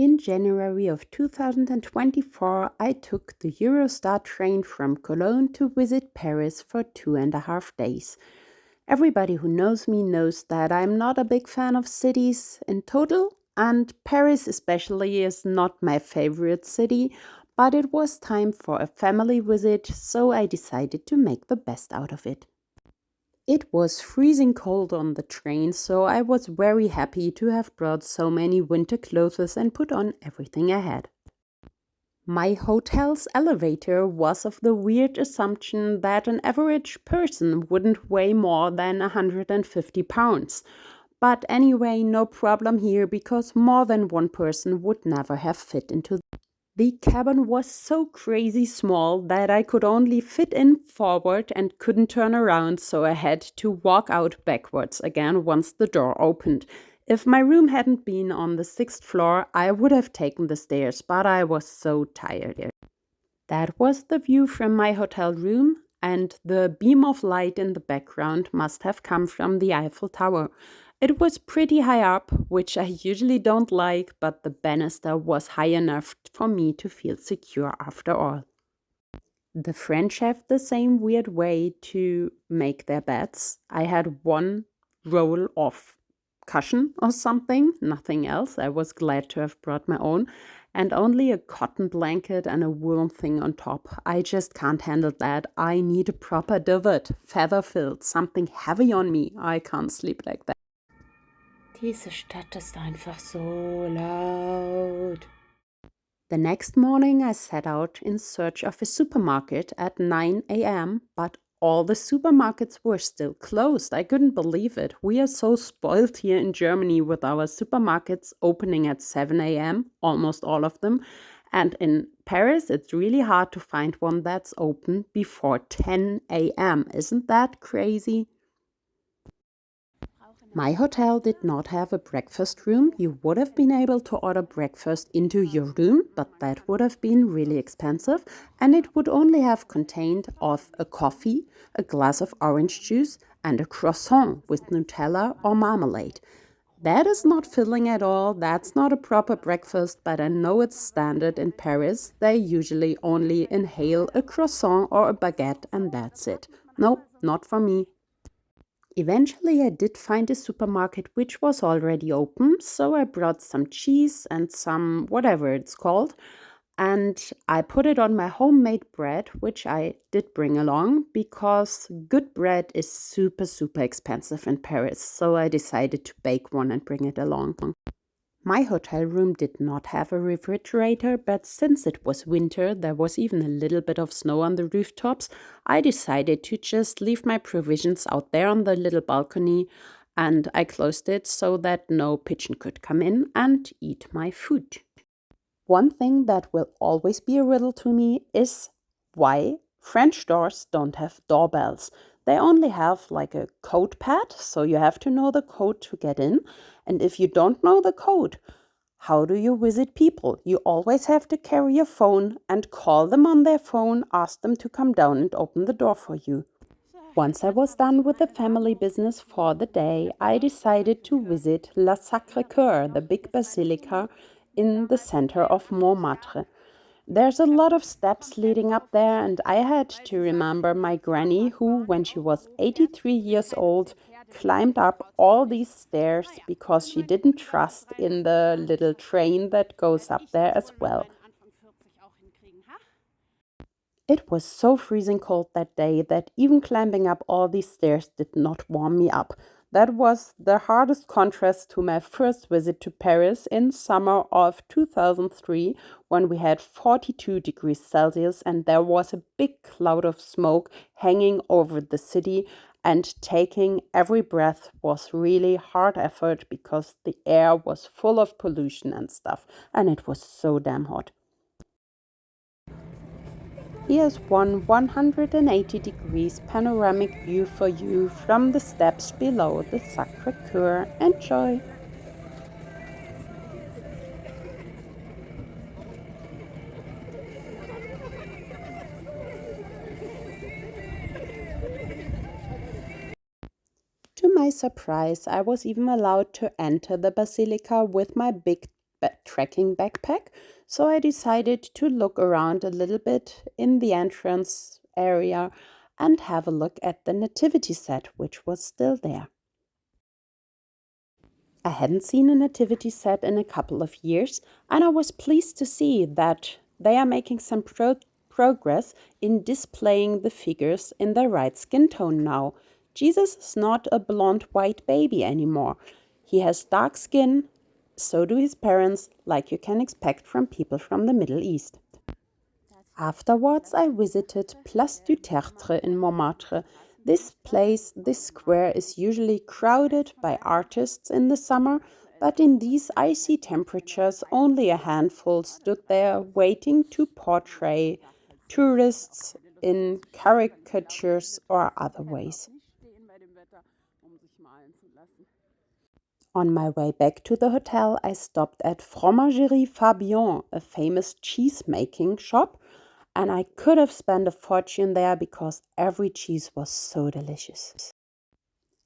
In January of 2024, I took the Eurostar train from Cologne to visit Paris for 2.5 days. Everybody who knows me knows that I'm not a big fan of cities in total, and Paris especially is not my favorite city, but it was time for a family visit, so I decided to make the best out of it. It was freezing cold on the train, so I was very happy to have brought so many winter clothes and put on everything I had. My hotel's elevator was of the weird assumption that an average person wouldn't weigh more than 150 pounds. But anyway, no problem here because more than one person would never have fit into. The cabin was so crazy small that I could only fit in forward and couldn't turn around, so I had to walk out backwards again once the door opened. If my room hadn't been on the sixth floor, I would have taken the stairs, but I was so tired. That was the view from my hotel room, and the beam of light in the background must have come from the Eiffel Tower. It was pretty high up, which I usually don't like, but the banister was high enough for me to feel secure after all. The French have the same weird way to make their beds. I had one roll of cushion or something, nothing else. I was glad to have brought my own, and only a cotton blanket and a wool thing on top. I just can't handle that. I need a proper divot, feather filled, something heavy on me. I can't sleep like that. Diese Stadt ist einfach so laut. The next morning, I set out in search of a supermarket at 9 a.m., but all the supermarkets were still closed. I couldn't believe it. We are so spoiled here in Germany with our supermarkets opening at 7 a.m., almost all of them. And in Paris, it's really hard to find one that's open before 10 a.m. Isn't that crazy? My hotel did not have a breakfast room. You would have been able to order breakfast into your room, but that would have been really expensive, and it would only have contained of a coffee, a glass of orange juice, and a croissant with Nutella or marmalade. That is not filling at all. That's not a proper breakfast, but I know it's standard in Paris. They usually only inhale a croissant or a baguette, and that's it. No, not for me. Eventually, I did find a supermarket which was already open, so I brought some cheese and some whatever it's called, and I put it on my homemade bread, which I did bring along because good bread is super, super expensive in Paris, so I decided to bake one and bring it along. My hotel room did not have a refrigerator, but since it was winter, there was even a little bit of snow on the rooftops, I decided to just leave my provisions out there on the little balcony, and I closed it so that no pigeon could come in and eat my food. One thing that will always be a riddle to me is why French doors don't have doorbells. They only have like a code pad, so you have to know the code to get in. And if you don't know the code, how do you visit people? You always have to carry your phone and call them on their phone, ask them to come down and open the door for you. Once I was done with the family business for the day, I decided to visit La Sacre Coeur, the big basilica in the center of Montmartre. There's a lot of steps leading up there, and I had to remember my granny, who, when she was 83 years old, climbed up all these stairs because she didn't trust in the little train that goes up there as well. It was so freezing cold that day that even climbing up all these stairs did not warm me up. That was the hardest contrast to my first visit to Paris in summer of 2003 when we had 42 degrees Celsius and there was a big cloud of smoke hanging over the city, and taking every breath was really hard effort because the air was full of pollution and stuff, and it was so damn hot. Here's one 180 degrees panoramic view for you from the steps below the Sacre Coeur. Enjoy! To my surprise, I was even allowed to enter the basilica with my big trekking backpack, so I decided to look around a little bit in the entrance area and have a look at the nativity set, which was still there. I hadn't seen a nativity set in a couple of years, and I was pleased to see that they are making some progress in displaying the figures in their right skin tone now. Jesus is not a blonde white baby anymore. He has dark skin, so do his parents, like you can expect from people from the Middle East. Afterwards, I visited Place du Tertre in Montmartre. This square is usually crowded by artists in the summer, but in these icy temperatures, only a handful stood there waiting to portray tourists in caricatures or other ways. On my way back to the hotel, I stopped at Fromagerie Fabian, a famous cheese making shop, and I could have spent a fortune there because every cheese was so delicious.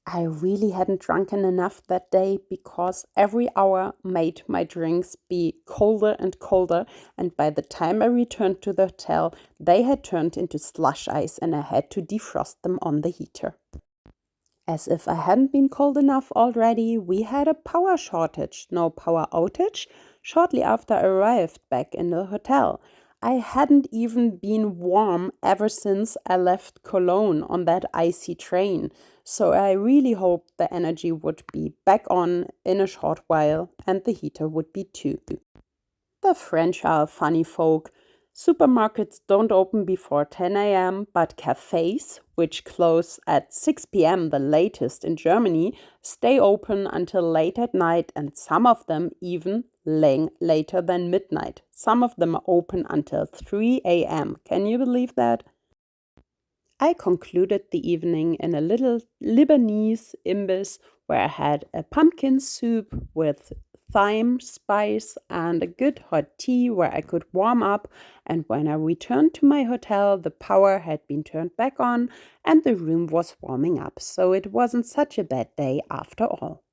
I really hadn't drunken enough that day because every hour made my drinks be colder and colder, and by the time I returned to the hotel, they had turned into slush ice and I had to defrost them on the heater. As if I hadn't been cold enough already, we had a power shortage, no power outage, shortly after I arrived back in the hotel. I hadn't even been warm ever since I left Cologne on that icy train, so I really hoped the energy would be back on in a short while and the heater would be too. The French are funny folk. Supermarkets don't open before 10 a.m., but cafes, which close at 6 p.m. the latest in Germany, stay open until late at night, and some of them even later than midnight. Some of them are open until 3 a.m. Can you believe that? I concluded the evening in a little Lebanese imbiss where I had a pumpkin soup with thyme spice and a good hot tea where I could warm up. And when I returned to my hotel, the power had been turned back on and the room was warming up. So it wasn't such a bad day after all.